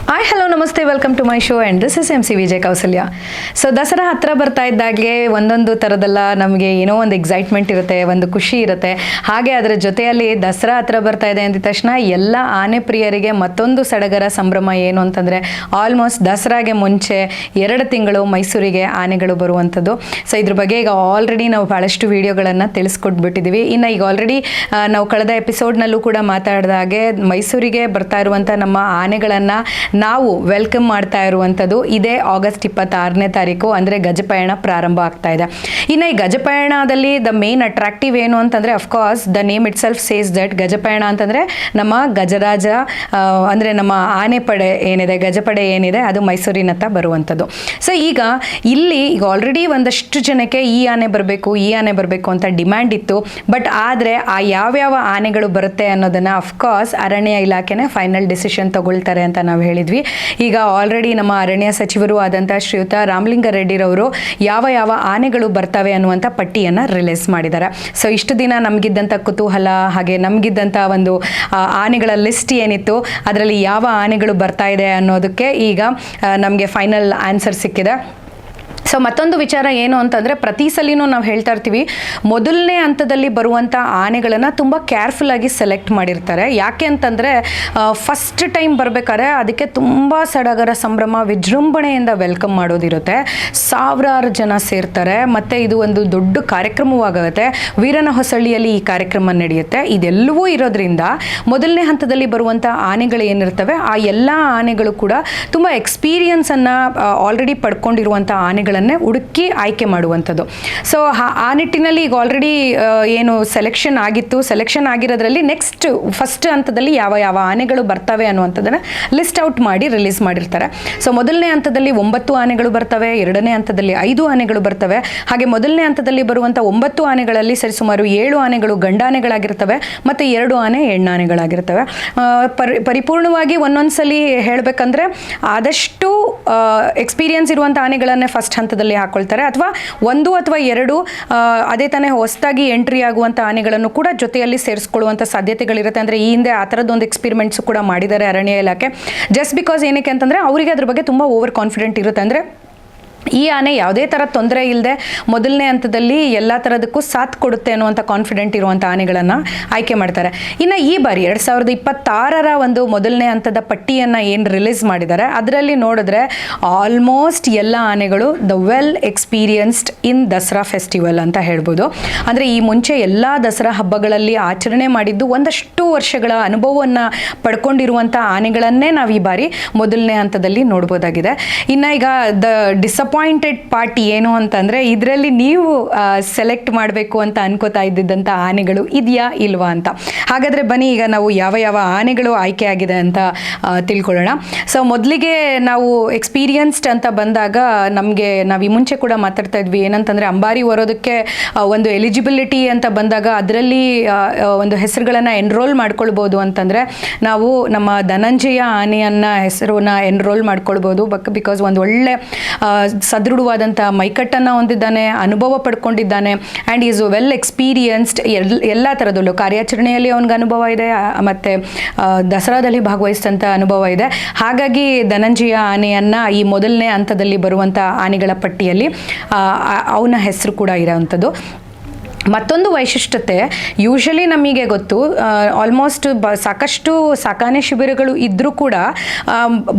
Hi hello ನಮಸ್ತೆ, welcome to my show and this is MC Vijay Kaushalya. So Dasara ಹತ್ತಿರ ಬರ್ತಾ ಇದ್ದಾಗಲೇ ಒಂದೊಂದು ಥರದೆಲ್ಲ ನಮಗೆ ಏನೋ ಒಂದು ಎಕ್ಸೈಟ್ಮೆಂಟ್ ಇರುತ್ತೆ, ಒಂದು ಖುಷಿ ಇರುತ್ತೆ. ಹಾಗೆ ಅದರ ಜೊತೆಯಲ್ಲಿ ದಸರಾ ಹತ್ತಿರ ಬರ್ತಾ ಇದೆ ಅಂದ ತಕ್ಷಣ ಎಲ್ಲ ಆನೆ ಪ್ರಿಯರಿಗೆ ಮತ್ತೊಂದು ಸಡಗರ ಸಂಭ್ರಮ ಏನು ಅಂತಂದರೆ ಆಲ್ಮೋಸ್ಟ್ ದಸರಾಗೆ ಮುಂಚೆ 2 ತಿಂಗಳು ಮೈಸೂರಿಗೆ ಆನೆಗಳು ಬರುವಂಥದ್ದು. ಸೊ ಇದ್ರ ಬಗ್ಗೆ ಈಗ ಆಲ್ರೆಡಿ ನಾವು ಭಾಳಷ್ಟು ವಿಡಿಯೋಗಳನ್ನು ತಿಳಿಸ್ಕೊಟ್ಬಿಟ್ಟಿದ್ದೀವಿ. ಇನ್ನು ಈಗ ಆಲ್ರೆಡಿ ನಾವು ಕಳೆದ ಎಪಿಸೋಡ್ನಲ್ಲೂ ಕೂಡ ಮಾತಾಡಿದಾಗೆ ಮೈಸೂರಿಗೆ ಬರ್ತಾ ಇರುವಂಥ ನಮ್ಮ ಆನೆಗಳನ್ನು ನಾವು ವೆಲ್ಕಮ್ ಮಾಡ್ತಾ ಇರುವಂಥದ್ದು ಇದೇ ಆಗಸ್ಟ್ 26ನೇ ತಾರೀಕು, ಅಂದರೆ ಗಜಪಯಣ ಪ್ರಾರಂಭ ಆಗ್ತಾ ಇದೆ. ಇನ್ನು ಈ ಗಜಪಯಣದಲ್ಲಿ ದ ಮೇನ್ ಅಟ್ರಾಕ್ಟಿವ್ ಏನು ಅಂತಂದರೆ of course the name itself says that Gajapayana ಅಂತಂದರೆ ನಮ್ಮ ಗಜರಾಜ ಅಂದರೆ ನಮ್ಮ ಆನೆ ಪಡೆ ಏನಿದೆ, ಗಜಪಡೆ ಏನಿದೆ ಅದು ಮೈಸೂರಿನತ್ತ ಬರುವಂಥದ್ದು. ಸೊ ಈಗ ಇಲ್ಲಿ ಈಗ ಆಲ್ರೆಡಿ ಒಂದಷ್ಟು ಜನಕ್ಕೆ ಈ ಆನೆ ಬರಬೇಕು ಅಂತ ಡಿಮ್ಯಾಂಡ್ ಇತ್ತು. ಬಟ್ ಆದರೆ ಆ ಯಾವ್ಯಾವ ಆನೆಗಳು ಬರುತ್ತೆ ಅನ್ನೋದನ್ನು ಅಫ್ಕೋರ್ಸ್ ಅರಣ್ಯ ಇಲಾಖೆನೇ ಫೈನಲ್ ಡಿಸಿಷನ್ ತಗೊಳ್ತಾರೆ ಅಂತ ನಾವು ಹೇಳಿದ್ವಿ. ಈಗ ಆಲ್ರೆಡಿ ನಮ್ಮ ಅರಣ್ಯ ಸಚಿವರು ಆದಂಥ ಶ್ರೀಯುತ ರಾಮಲಿಂಗಾರೆಡ್ಡಿರವರು ಯಾವ ಆನೆಗಳು ಬರ್ತವೆ ಅನ್ನುವಂಥ ಪಟ್ಟಿಯನ್ನು ರಿಲೀಸ್ ಮಾಡಿದ್ದಾರೆ. ಸೊ ಇಷ್ಟು ದಿನ ನಮಗಿದ್ದಂಥ ಕುತೂಹಲ ಹಾಗೆ ನಮಗಿದ್ದಂಥ ಒಂದು ಆನೆಗಳ ಲಿಸ್ಟ್ ಏನಿತ್ತು, ಅದರಲ್ಲಿ ಯಾವ ಆನೆಗಳು ಬರ್ತಾ ಇದೆ ಅನ್ನೋದಕ್ಕೆ ಈಗ ನಮಗೆ ಫೈನಲ್ ಆನ್ಸರ್ ಸಿಕ್ಕಿದೆ. ಸೊ ಮತ್ತೊಂದು ವಿಚಾರ ಏನು ಅಂತಂದರೆ ಪ್ರತಿ ಸಲಿನೂ ನಾವು ಹೇಳ್ತಾ ಇರ್ತೀವಿ, ಮೊದಲನೇ ಹಂತದಲ್ಲಿ ಬರುವಂಥ ಆನೆಗಳನ್ನು ತುಂಬ ಕೇರ್ಫುಲ್ಲಾಗಿ ಸೆಲೆಕ್ಟ್ ಮಾಡಿರ್ತಾರೆ. ಯಾಕೆ ಅಂತಂದರೆ ಫಸ್ಟ್ ಟೈಮ್ ಬರಬೇಕಾದ್ರೆ ಅದಕ್ಕೆ ತುಂಬ ಸಡಗರ ಸಂಭ್ರಮ ವಿಜೃಂಭಣೆಯಿಂದ ವೆಲ್ಕಮ್ ಮಾಡೋದಿರುತ್ತೆ. ಸಾವಿರಾರು ಜನ ಸೇರ್ತಾರೆ ಮತ್ತು ಇದು ಒಂದು ದೊಡ್ಡ ಕಾರ್ಯಕ್ರಮವಾಗುತ್ತೆ. ವೀರನ ಹೊಸಳ್ಳಿಯಲ್ಲಿ ಈ ಕಾರ್ಯಕ್ರಮ ನಡೆಯುತ್ತೆ. ಇದೆಲ್ಲವೂ ಇರೋದ್ರಿಂದ ಮೊದಲನೇ ಹಂತದಲ್ಲಿ ಬರುವಂಥ ಆನೆಗಳು ಏನಿರ್ತವೆ ಆ ಎಲ್ಲ ಆನೆಗಳು ಕೂಡ ತುಂಬ ಎಕ್ಸ್ಪೀರಿಯನ್ಸನ್ನು ಆಲ್ರೆಡಿ ಪಡ್ಕೊಂಡಿರುವಂಥ ಆನೆಗಳು ಹುಡುಕಿ ಆಯ್ಕೆ ಮಾಡುವಂಥದ್ದು. ಸೊ ಆ ನಿಟ್ಟಿನಲ್ಲಿ ಈಗ ಆಲ್ರೆಡಿ ಏನು ಸೆಲೆಕ್ಷನ್ ಆಗಿರೋದ್ರಲ್ಲಿ ನೆಕ್ಸ್ಟ್ ಫಸ್ಟ್ ಹಂತದಲ್ಲಿ ಯಾವ ಆನೆಗಳು ಬರ್ತವೆ ಅನ್ನುವಂಥದ್ದನ್ನು ಲಿಸ್ಟ್ ಔಟ್ ಮಾಡಿ ರಿಲೀಸ್ ಮಾಡಿರ್ತಾರೆ. ಸೊ ಮೊದಲನೇ ಹಂತದಲ್ಲಿ 9 ಆನೆಗಳು ಬರ್ತವೆ, ಎರಡನೇ ಹಂತದಲ್ಲಿ 5 ಆನೆಗಳು ಬರ್ತವೆ. ಹಾಗೆ ಮೊದಲನೇ ಹಂತದಲ್ಲಿ ಬರುವಂಥ 9 ಆನೆಗಳಲ್ಲಿ ಸರಿಸುಮಾರು 7 ಆನೆಗಳು ಗಂಡಾನೆಗಳಾಗಿರ್ತವೆ ಮತ್ತು 2 ಆನೆ ಹೆಣ್ಣಾನೆಗಳಾಗಿರ್ತವೆ. ಪರಿಪೂರ್ಣವಾಗಿ ಒಂದೊಂದ್ಸಲಿ ಹೇಳಬೇಕಂದ್ರೆ ಆದಷ್ಟು ಎಕ್ಸ್ಪೀರಿಯನ್ಸ್ ಇರುವಂಥ ಆನೆಗಳನ್ನೇ ಫಸ್ಟ್ ಹಂತದಲ್ಲಿ ಹಾಕೊಳ್ತಾರೆ, ಅಥವಾ 1 ಅಥವಾ 2 ಅದೇ ತಾನೇ ಹೊಸದಾಗಿ ಎಂಟ್ರಿ ಆಗುವಂಥ ಆನೆಗಳನ್ನು ಕೂಡ ಜೊತೆಯಲ್ಲಿ ಸೇರಿಸ್ಕೊಳ್ಳುವಂಥ ಸಾಧ್ಯತೆಗಳಿರುತ್ತೆ. ಅಂದರೆ ಈ ಹಿಂದೆ ಆ ಥರದ್ದೊಂದು ಎಕ್ಸ್ಪೆರಿಮೆಂಟ್ಸು ಕೂಡ ಮಾಡಿದ್ದಾರೆ ಅರಣ್ಯ ಇಲಾಖೆ. ಜಸ್ಟ್ ಬಿಕಾಸ್ ಏನಕ್ಕೆ ಅಂತಂದರೆ ಅವರಿಗೆ ಅದ್ರ ಬಗ್ಗೆ ತುಂಬ ಓವರ್ ಕಾನ್ಫಿಡೆಂಟ್ ಇರುತ್ತೆ. ಅಂದರೆ ಈ ಆನೆ ಯಾವುದೇ ಥರ ತೊಂದರೆ ಇಲ್ಲದೆ ಮೊದಲನೇ ಹಂತದಲ್ಲಿ ಎಲ್ಲ ಥರದಕ್ಕೂ ಸಾಥ್ ಕೊಡುತ್ತೆ ಅನ್ನುವಂಥ ಕಾನ್ಫಿಡೆಂಟ್ ಇರುವಂಥ ಆನೆಗಳನ್ನು ಆಯ್ಕೆ ಮಾಡ್ತಾರೆ. ಇನ್ನು ಈ ಬಾರಿ 2026ರ ಒಂದು ಮೊದಲನೇ ಹಂತದ ಪಟ್ಟಿಯನ್ನು ಏನು ರಿಲೀಸ್ ಮಾಡಿದ್ದಾರೆ ಅದರಲ್ಲಿ ನೋಡಿದ್ರೆ ಆಲ್ಮೋಸ್ಟ್ ಎಲ್ಲ ಆನೆಗಳು the well experienced in Dasara festival ಅಂತ ಹೇಳ್ಬೋದು. ಅಂದರೆ ಈ ಮುಂಚೆ ಎಲ್ಲ ದಸರಾ ಹಬ್ಬಗಳಲ್ಲಿ ಆಚರಣೆ ಮಾಡಿದ್ದು ಒಂದಷ್ಟು ವರ್ಷಗಳ ಅನುಭವವನ್ನು ಪಡ್ಕೊಂಡಿರುವಂಥ ಆನೆಗಳನ್ನೇ ನಾವು ಈ ಬಾರಿ ಮೊದಲನೇ ಹಂತದಲ್ಲಿ ನೋಡ್ಬೋದಾಗಿದೆ. ಇನ್ನು ಈಗ ಡಿಸಪಾಯಿಂಟೆಡ್ ಪಾರ್ಟಿ ಏನು ಅಂತಂದರೆ ಇದರಲ್ಲಿ ನೀವು ಸೆಲೆಕ್ಟ್ ಮಾಡಬೇಕು ಅಂತ ಅನ್ಕೋತಾ ಇದ್ದಿದ್ದಂಥ ಆನೆಗಳು ಇದೆಯಾ ಇಲ್ವಾ ಅಂತ. ಹಾಗಾದರೆ ಬನ್ನಿ ಈಗ ನಾವು ಯಾವ ಆನೆಗಳು ಆಯ್ಕೆ ಆಗಿದೆ ಅಂತ ತಿಳ್ಕೊಳ್ಳೋಣ. ಸೊ ಮೊದಲಿಗೆ ನಾವು ಎಕ್ಸ್ಪೀರಿಯನ್ಸ್ಡ್ ಅಂತ ಬಂದಾಗ ನಾವು ಈ ಮುಂಚೆ ಕೂಡ ಮಾತಾಡ್ತಾ ಇದ್ವಿ ಏನಂತಂದರೆ ಅಂಬಾರಿ ಹೊರೋದಕ್ಕೆ ಒಂದು ಎಲಿಜಿಬಿಲಿಟಿ ಅಂತ ಬಂದಾಗ ಅದರಲ್ಲಿ ಒಂದು ಹೆಸರುಗಳನ್ನು ಎನ್ರೋಲ್ ಮಾಡ್ಕೊಳ್ಬೋದು ಅಂತಂದರೆ ನಾವು ನಮ್ಮ ಧನಂಜಯ ಆನೆಯನ್ನು ಹೆಸರನ್ನ ಎನ್ರೋಲ್ ಮಾಡ್ಕೊಳ್ಬೋದು. ಬಿಕಾಸ್ ಒಂದು ಒಳ್ಳೆ ಸದೃಢವಾದಂಥ ಮೈಕಟ್ಟನ್ನು ಹೊಂದಿದ್ದಾನೆ, ಅನುಭವ ಪಡ್ಕೊಂಡಿದ್ದಾನೆ ಆ್ಯಂಡ್ ಈಸ್ ವೆಲ್ ಎಕ್ಸ್ಪೀರಿಯನ್ಸ್ಡ್. ಎಲ್ಲ ಥರದಲ್ಲೂ ಕಾರ್ಯಾಚರಣೆಯಲ್ಲಿ ಅವನಿಗೆ ಅನುಭವ ಇದೆ ಮತ್ತು ದಸರಾದಲ್ಲಿ ಭಾಗವಹಿಸಿದಂಥ ಅನುಭವ ಇದೆ. ಹಾಗಾಗಿ ಧನಂಜಯ ಆನೆಯನ್ನು ಈ ಮೊದಲನೇ ಹಂತದಲ್ಲಿ ಬರುವಂಥ ಆನೆಗಳ ಪಟ್ಟಿಯಲ್ಲಿ ಅವನ ಹೆಸರು ಕೂಡ ಇರೋವಂಥದ್ದು. ಮತ್ತೊಂದು ವೈಶಿಷ್ಟ್ಯತೆ, ಯೂಶಲಿ ನಮಗೆ ಗೊತ್ತು ಆಲ್ಮೋಸ್ಟ್ ಸಾಕಷ್ಟು ಸಾಕಾಣೆ ಶಿಬಿರಗಳು ಇದ್ದರೂ ಕೂಡ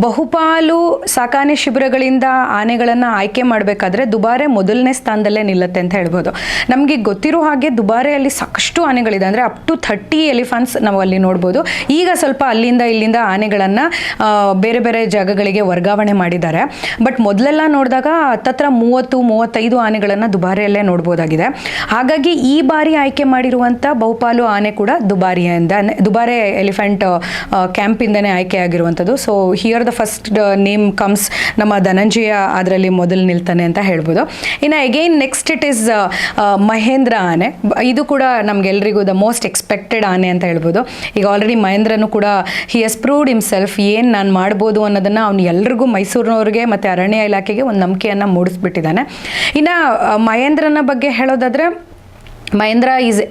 ಬಹುಪಾಲು ಸಾಕಾಣೆ ಶಿಬಿರಗಳಿಂದ ಆನೆಗಳನ್ನು ಆಯ್ಕೆ ಮಾಡಬೇಕಾದ್ರೆ ದುಬಾರೆ ಮೊದಲನೇ ಸ್ಥಾನದಲ್ಲೇ ನಿಲ್ಲುತ್ತೆ ಅಂತ ಹೇಳ್ಬೋದು. ನಮಗೆ ಗೊತ್ತಿರೋ ಹಾಗೆ ದುಬಾರೆಯಲ್ಲಿ ಸಾಕಷ್ಟು ಆನೆಗಳಿದೆ, ಅಂದರೆ ಅಪ್ ಟು 30 ಎಲಿಫೆಂಟ್ಸ್ ನಾವು ಅಲ್ಲಿ ನೋಡ್ಬೋದು. ಈಗ ಸ್ವಲ್ಪ ಅಲ್ಲಿಂದ ಇಲ್ಲಿಂದ ಆನೆಗಳನ್ನು ಬೇರೆ ಬೇರೆ ಜಾಗಗಳಿಗೆ ವರ್ಗಾವಣೆ ಮಾಡಿದ್ದಾರೆ. ಬಟ್ ಮೊದಲೆಲ್ಲ ನೋಡಿದಾಗ ಹತ್ತತ್ರ 30-35 ಆನೆಗಳನ್ನು ದುಬಾರೆಯಲ್ಲೇ ನೋಡ್ಬೋದಾಗಿದೆ. ಹಾಗಾಗಿ ಈ ಬಾರಿ ಆಯ್ಕೆ ಮಾಡಿರುವಂಥ ಬಹುಪಾಲು ಆನೆ ಕೂಡ ದುಬಾರೆ ಎಲಿಫೆಂಟ್ ಕ್ಯಾಂಪಿಂದನೇ ಆಯ್ಕೆ ಆಗಿರುವಂಥದ್ದು. So here the first name comes ನಮ್ಮ ಧನಂಜಯ ಅದರಲ್ಲಿ ಮೊದಲು ನಿಲ್ತಾನೆ ಅಂತ ಹೇಳ್ಬೋದು. ಇನ್ನು again next it is Mahendra ಆನೆ. ಇದು ಕೂಡ ನಮಗೆಲ್ಲರಿಗೂ ದ ಮೋಸ್ಟ್ ಎಕ್ಸ್ಪೆಕ್ಟೆಡ್ ಆನೆ ಅಂತ ಹೇಳ್ಬೋದು. ಈಗ ಆಲ್ರೆಡಿ ಮಹೇಂದ್ರನು ಕೂಡ ಹಿ ಹಸ್ ಪ್ರೂವ್ಡ್ ಹಿಮ್ಸೆಲ್ಫ್, ಏನು ನಾನು ಮಾಡ್ಬೋದು ಅನ್ನೋದನ್ನು ಅವ್ನು ಎಲ್ರಿಗೂ ಮೈಸೂರಿನವ್ರಿಗೆ ಮತ್ತು ಅರಣ್ಯ ಇಲಾಖೆಗೆ ಒಂದು ನಂಬಿಕೆಯನ್ನು ಮೂಡಿಸ್ಬಿಟ್ಟಿದ್ದಾನೆ. ಇನ್ನು ಮಹೇಂದ್ರನ ಬಗ್ಗೆ ಹೇಳೋದಾದರೆ ಮಹೇಂದ್ರ ಈಸ್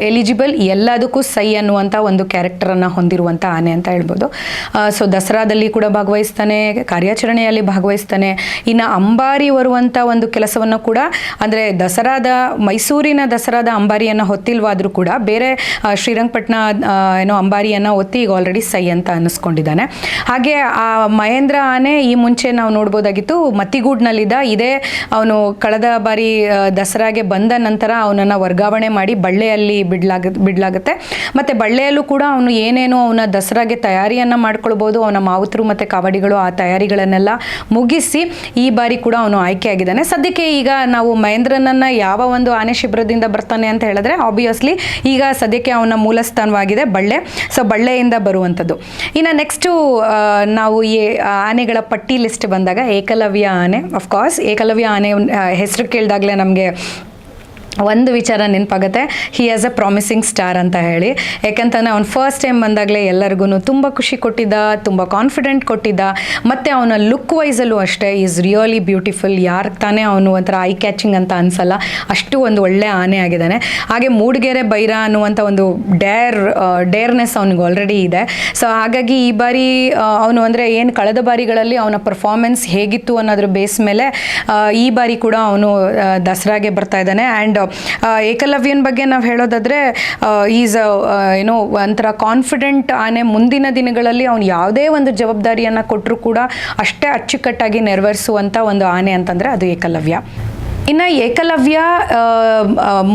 ಎಲಿಜಿಬಲ್, ಎಲ್ಲದಕ್ಕೂ ಸೈ ಅನ್ನುವಂಥ ಒಂದು ಕ್ಯಾರೆಕ್ಟರನ್ನು ಹೊಂದಿರುವಂಥ ಆನೆ ಅಂತ ಹೇಳ್ಬೋದು. ಸೊ ದಸರಾದಲ್ಲಿ ಕೂಡ ಭಾಗವಹಿಸ್ತಾನೆ, ಕಾರ್ಯಾಚರಣೆಯಲ್ಲಿ ಭಾಗವಹಿಸ್ತಾನೆ. ಇನ್ನು ಅಂಬಾರಿ ಹೊರುವಂಥ ಒಂದು ಕೆಲಸವನ್ನು ಕೂಡ, ಅಂದರೆ ಮೈಸೂರಿನ ದಸರಾದ ಅಂಬಾರಿಯನ್ನು ಹೊತ್ತಿಲ್ವಾದರೂ ಕೂಡ ಬೇರೆ ಶ್ರೀರಂಗಪಟ್ಟಣ ಅಂಬಾರಿಯನ್ನು ಹೊತ್ತಿ ಈಗ ಆಲ್ರೆಡಿ ಸೈ ಅಂತ ಅನ್ನಿಸ್ಕೊಂಡಿದ್ದಾನೆ. ಹಾಗೆ ಆ ಮಹೇಂದ್ರ ಆನೆ ಈ ಮುಂಚೆ ನಾವು ನೋಡ್ಬೋದಾಗಿತ್ತು, ಮತ್ತಿಗೂಡ್ನಲ್ಲಿದ್ದ. ಇದೇ ಅವನು ಕಳೆದ ಬಾರಿ ದಸರಾಗೆ ಬಂದ ನಂತರ ಅವನನ್ನು ವರ್ಗಾವಣೆ ಮಾಡಿ ಬಳ್ಳೆಯಲ್ಲಿ ಬಿಡಲಾಗುತ್ತೆ. ಮತ್ತು ಬಳ್ಳೆಯಲ್ಲೂ ಕೂಡ ಅವನು ಏನೇನೋ ಅವನ ದಸರಾಗೆ ತಯಾರಿಯನ್ನು ಮಾಡ್ಕೊಳ್ಬೋದು. ಅವನ ಮಾವುತರು ಮತ್ತು ಕಾವಡಿಗಳು ಆ ತಯಾರಿಗಳನ್ನೆಲ್ಲ ಮುಗಿಸಿ ಈ ಬಾರಿ ಕೂಡ ಅವನು ಆಯ್ಕೆಯಾಗಿದ್ದಾನೆ. ಸದ್ಯಕ್ಕೆ ಈಗ ನಾವು ಮಹೇಂದ್ರನನ್ನು ಯಾವ ಒಂದು ಆನೆ ಶಿಬಿರದಿಂದ ಬರ್ತಾನೆ ಅಂತ ಹೇಳಿದ್ರೆ ಆಬ್ವಿಯಸ್ಲಿ ಈಗ ಸದ್ಯಕ್ಕೆ ಅವನ ಮೂಲ ಸ್ಥಾನವಾಗಿದೆ ಬಳ್ಳೆ. ಸೊ ಬಳ್ಳೆಯಿಂದ ಬರುವಂಥದ್ದು. ಇನ್ನು ನೆಕ್ಸ್ಟು ನಾವು ಈ ಆನೆಗಳ ಪಟ್ಟಿ ಲಿಸ್ಟ್ ಬಂದಾಗ ಏಕಲವ್ಯ ಆನೆ, ಅಫ್ಕೋರ್ಸ್ ಏಕಲವ್ಯ ಆನೆ ಹೆಸರು ಕೇಳಿದಾಗಲೇ ನಮಗೆ ಒಂದು ವಿಚಾರ ನೆನಪಾಗುತ್ತೆ, ಹಿ ಆಸ್ ಅ ಪ್ರಾಮಿಸಿಂಗ್ ಸ್ಟಾರ್ ಅಂತ ಹೇಳಿ. ಯಾಕಂತಂದರೆ ಅವ್ನು ಫಸ್ಟ್ ಟೈಮ್ ಬಂದಾಗಲೇ ಎಲ್ಲರಿಗೂ ತುಂಬ ಖುಷಿ ಕೊಟ್ಟಿದ್ದ, ತುಂಬ ಕಾನ್ಫಿಡೆಂಟ್ ಕೊಟ್ಟಿದ್ದ. ಮತ್ತು ಅವನ ಲುಕ್ ವೈಸಲ್ಲೂ ಅಷ್ಟೇ ಈಸ್ ರಿಯಲಿ ಬ್ಯೂಟಿಫುಲ್. ಯಾರಿಗೆ ತಾನೇ ಅವನು ಒಂಥರ ಐ ಕ್ಯಾಚಿಂಗ್ ಅಂತ ಅನಿಸಲ್ಲ, ಅಷ್ಟು ಒಂದು ಒಳ್ಳೆ ಆನೆ ಆಗಿದ್ದಾನೆ. ಹಾಗೆ ಮೂಡಿಗೆರೆ ಬೈರ ಅನ್ನುವಂಥ ಒಂದು ಡೇರ್ನೆಸ್ ಅವನಿಗೆ ಆಲ್ರೆಡಿ ಇದೆ. ಸೊ ಹಾಗಾಗಿ ಈ ಬಾರಿ ಅವನು ಅಂದರೆ ಏನು ಕಳೆದ ಬಾರಿಗಳಲ್ಲಿ ಅವನ ಪರ್ಫಾರ್ಮೆನ್ಸ್ ಹೇಗಿತ್ತು ಅನ್ನೋದ್ರ ಬೇಸ್ ಮೇಲೆ ಈ ಬಾರಿ ಕೂಡ ಅವನು ದಸರಾಗೆ ಬರ್ತಾ ಇದ್ದಾನೆ. ಆ್ಯಂಡ್ ಏಕಲವ್ಯನ ಬಗ್ಗೆ ನಾವು ಹೇಳೋದಾದರೆ ಈಸ್ ಒಂಥರ ಕಾನ್ಫಿಡೆಂಟ್ ಆನೆ. ಮುಂದಿನ ದಿನಗಳಲ್ಲಿ ಅವನು ಯಾವುದೇ ಒಂದು ಜವಾಬ್ದಾರಿಯನ್ನು ಕೊಟ್ಟರೂ ಕೂಡ ಅಷ್ಟೇ ಅಚ್ಚುಕಟ್ಟಾಗಿ ನೆರವೇರಿಸುವಂಥ ಒಂದು ಆನೆ ಅಂತಂದರೆ ಅದು ಏಕಲವ್ಯ. ಇನ್ನು ಏಕಲವ್ಯ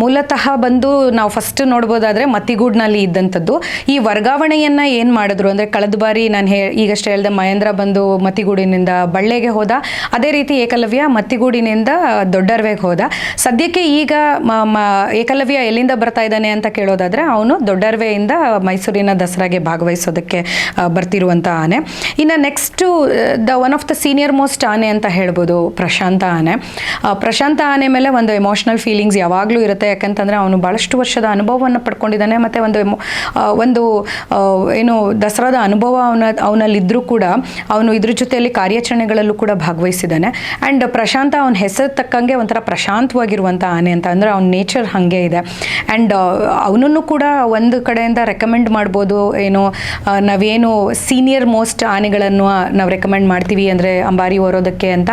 ಮೂಲತಃ ಬಂದು ನಾವು ಫಸ್ಟ್ ನೋಡ್ಬೋದಾದರೆ ಮತ್ತಿಗೂಡ್ನಲ್ಲಿ ಇದ್ದಂಥದ್ದು. ಈ ವರ್ಗಾವಣೆಯನ್ನು ಏನು ಮಾಡಿದ್ರು ಅಂದರೆ ಕಳೆದ ಬಾರಿ ನಾನು ಈಗಷ್ಟೇ ಹೇಳಿದೆ, ಮಹೇಂದ್ರ ಬಂದು ಮತ್ತಿಗೂಡಿನಿಂದ ಬಳ್ಳೆಗೆ ಹೋದ. ಅದೇ ರೀತಿ ಏಕಲವ್ಯ ಮತ್ತಿಗೂಡಿನಿಂದ ದೊಡ್ಡರ್ವೆಗೆ ಹೋದ. ಸದ್ಯಕ್ಕೆ ಈಗ ಏಕಲವ್ಯ ಎಲ್ಲಿಂದ ಬರ್ತಾ ಇದ್ದಾನೆ ಅಂತ ಕೇಳೋದಾದರೆ ಅವನು ದೊಡ್ಡರ್ವೆಯಿಂದ ಮೈಸೂರಿನ ದಸರಾಗೆ ಭಾಗವಹಿಸೋದಕ್ಕೆ ಬರ್ತಿರುವಂಥ ಆನೆ. ಇನ್ನು next one of the senior most ಆನೆ ಅಂತ ಹೇಳ್ಬೋದು ಪ್ರಶಾಂತ ಆನೆ. ಪ್ರಶಾಂತ ಆನೆ ಮೇಲೆ ಒಂದು ಎಮೋಷ್ನಲ್ ಫೀಲಿಂಗ್ಸ್ ಯಾವಾಗಲೂ ಇರುತ್ತೆ. ಯಾಕಂತಂದರೆ ಅವನು ಭಾಳಷ್ಟು ವರ್ಷದ ಅನುಭವವನ್ನು ಪಡ್ಕೊಂಡಿದ್ದಾನೆ. ಮತ್ತು ಒಂದು ಏನು ದಸರಾದ ಅನುಭವ ಅವನಲ್ಲಿದ್ದರೂ ಕೂಡ ಅವನು ಇದ್ರ ಜೊತೆಯಲ್ಲಿ ಕಾರ್ಯಾಚರಣೆಗಳಲ್ಲೂ ಕೂಡ ಭಾಗವಹಿಸಿದ್ದಾನೆ. ಆ್ಯಂಡ್ ಪ್ರಶಾಂತ ಅವನ ಹೆಸರು ತಕ್ಕಂಗೆ ಒಂಥರ ಪ್ರಶಾಂತವಾಗಿರುವಂಥ ಆನೆ ಅಂತ ಅಂದರೆ ಅವನ ನೇಚರ್ ಹಾಗೆ ಇದೆ. ಆ್ಯಂಡ್ ಅವನನ್ನು ಕೂಡ ಒಂದು ಕಡೆಯಿಂದ ರೆಕಮೆಂಡ್ ಮಾಡ್ಬೋದು. ನಾವೇನು ಸೀನಿಯರ್ ಮೋಸ್ಟ್ ಆನೆಗಳನ್ನು ನಾವು ರೆಕಮೆಂಡ್ ಮಾಡ್ತೀವಿ ಅಂದರೆ ಅಂಬಾರಿ ಹೊರೋದಕ್ಕೆ ಅಂತ,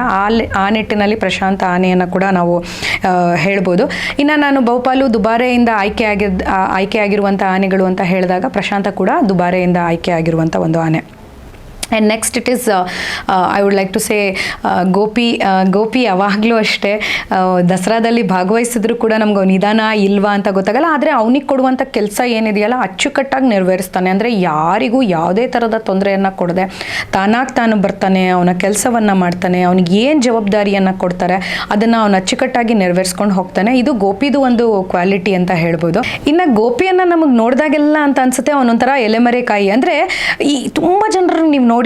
ಆ ನಿಟ್ಟಿನಲ್ಲಿ ಪ್ರಶಾಂತ ಆನೆಯನ್ನು ಕೂಡ ನಾವು ಹೇಳ್ಬೋದು. ಇನ್ನು ನಾನು ಬಹುಪಾಲು ದುಬಾರೆಯಿಂದ ಆಯ್ಕೆಯಾಗಿರುವಂಥ ಆನೆಗಳು ಅಂತ ಹೇಳಿದಾಗ ಪ್ರಶಾಂತ ಕೂಡ ದುಬಾರೆಯಿಂದ ಆಯ್ಕೆಯಾಗಿರುವಂಥ ಒಂದು ಆನೆ. And next it is I would like to say Gopi ಯಾವಾಗಲೂ ಅಷ್ಟೇ ದಸರಾದಲ್ಲಿ ಭಾಗವಹಿಸಿದ್ರು ಕೂಡ ನಮ್ಗೆ ನಿಧಾನ ಇಲ್ವಾ ಅಂತ ಗೊತ್ತಾಗಲ್ಲ. ಆದರೆ ಅವನಿಗೆ ಕೊಡುವಂಥ ಕೆಲಸ ಏನಿದೆಯಲ್ಲ ಅಚ್ಚುಕಟ್ಟಾಗಿ ನೆರವೇರಿಸ್ತಾನೆ. ಅಂದರೆ ಯಾರಿಗೂ ಯಾವುದೇ ಥರದ ತೊಂದರೆಯನ್ನು ಕೊಡದೆ ತಾನು ಬರ್ತಾನೆ, ಅವನ ಕೆಲಸವನ್ನು ಮಾಡ್ತಾನೆ. ಅವನಿಗೆ ಏನು ಜವಾಬ್ದಾರಿಯನ್ನು ಕೊಡ್ತಾರೆ ಅದನ್ನು ಅವನು ಅಚ್ಚುಕಟ್ಟಾಗಿ ನೆರವೇರಿಸ್ಕೊಂಡು ಹೋಗ್ತಾನೆ. ಇದು ಗೋಪಿದು ಒಂದು ಕ್ವಾಲಿಟಿ ಅಂತ ಹೇಳ್ಬೋದು. ಇನ್ನು ಗೋಪಿಯನ್ನು ನಮಗೆ ನೋಡಿದಾಗೆಲ್ಲ ಅಂತ ಅನಿಸುತ್ತೆ ಅವನೊಂಥರ ಎಲೆಮರೆಕಾಯಿ. ಅಂದರೆ ಈ ತುಂಬ ಜನರು ನೀವು ನೋಡಿ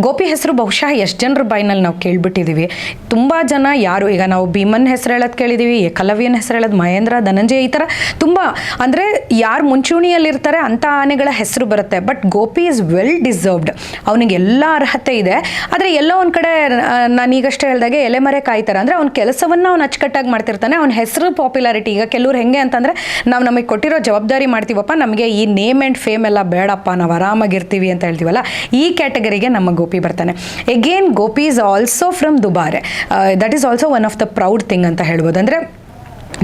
ಗೋಪಿ ಹೆಸರು ಬಹುಶಃ ಎಷ್ಟು ಜನರ ಬಾಯಿನಲ್ಲಿ ನಾವು ಕೇಳ್ಬಿಟ್ಟಿದ್ದೀವಿ. ತುಂಬ ಜನ ಯಾರು ಈಗ ನಾವು ಭೀಮನ್ ಹೆಸರು ಹೇಳೋದು ಕೇಳಿದ್ದೀವಿ, ಏಕಲವ್ಯನ ಹೆಸರು ಹೇಳೋದು, ಮಹೇಂದ್ರ, ಧನಂಜಯ, ಈ ಥರ ತುಂಬ ಅಂದರೆ ಯಾರು ಮುಂಚೂಣಿಯಲ್ಲಿರ್ತಾರೆ ಅಂಥ ಆನೆಗಳ ಹೆಸರು ಬರುತ್ತೆ. But Gopi is well deserved. ಅವನಿಗೆ ಎಲ್ಲ ಅರ್ಹತೆ ಇದೆ. ಆದರೆ ಎಲ್ಲೋ ಒಂದು ಕಡೆ ನಾನು ಈಗಷ್ಟೇ ಹೇಳಿದಾಗೆ ಎಲೆಮರೆ ಕಾಯ್ತಾರೆ. ಅಂದರೆ ಅವ್ನ ಕೆಲಸವನ್ನು ಅವ್ನು ಅಚ್ಚುಕಟ್ಟಾಗಿ ಮಾಡ್ತಿರ್ತಾನೆ. ಅವ್ನ ಹೆಸರು ಪಾಪ್ಯುಲಾರಿಟಿ. ಈಗ ಕೆಲವ್ರು ಹೆಂಗೆ ಅಂತಂದರೆ ನಾವು ನಮಗೆ ಕೊಟ್ಟಿರೋ ಜವಾಬ್ದಾರಿ ಮಾಡ್ತೀವಪ್ಪ, ನಮಗೆ ಈ ನೇಮ್ ಆ್ಯಂಡ್ ಫೇಮ್ ಎಲ್ಲ ಬೇಡಪ್ಪ, ನಾವು ಆರಾಮಾಗಿರ್ತೀವಿ ಅಂತ ಹೇಳ್ತೀವಲ್ಲ, ಈ ಕ್ಯಾಟಗರಿಗೆ ನಮ್ಮ ಗೋಪಿ ಬರ್ತಾನೆ. Again Gopi is also from Dubare. That is also one of the proud thing ಅಂತ ಹೇಳ್ಬೋದು. ಅಂದರೆ